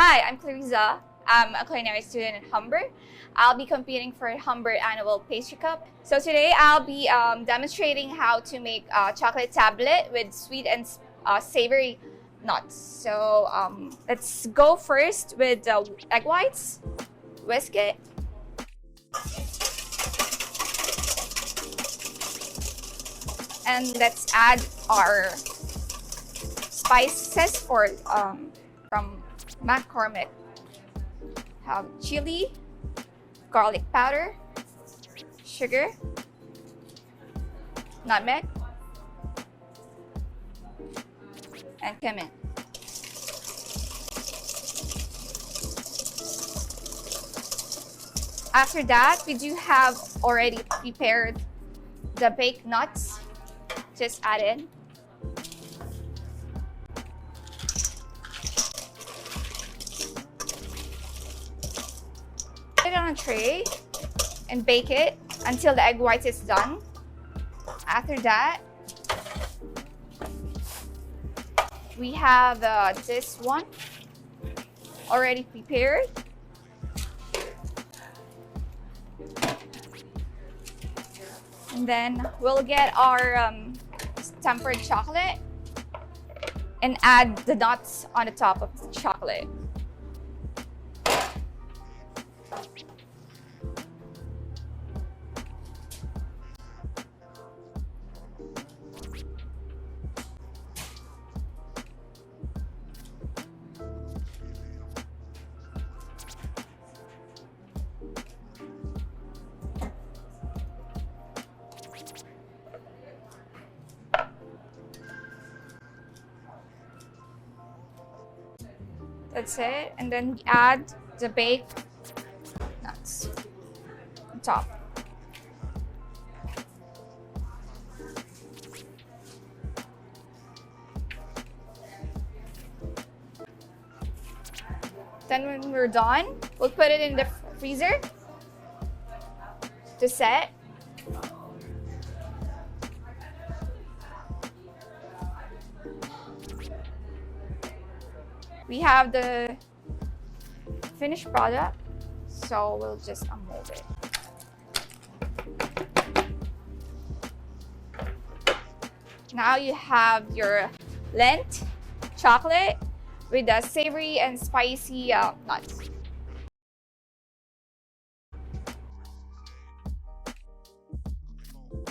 Hi, I'm Clarissa. I'm a culinary student at Humber. I'll be competing for Humber Annual Pastry Cup. So today I'll be demonstrating how to make a chocolate tablet with sweet and savory nuts. So let's go first with egg whites, whisk it. And let's add our spices from McCormick. Have chili, garlic powder, sugar, nutmeg, and cumin. After that, we do have already prepared the baked nuts. Just add in. Put it on a tray and bake it until the egg white is done. After that, we have this one already prepared. And then we'll get our tempered chocolate and add the nuts on the top of the chocolate. That's it. And then we add the baked nuts on top. Then when we're done, we'll put it in the freezer to set. We have the finished product, so we'll just unmold it. Now you have your Lent chocolate with the savory and spicy nuts.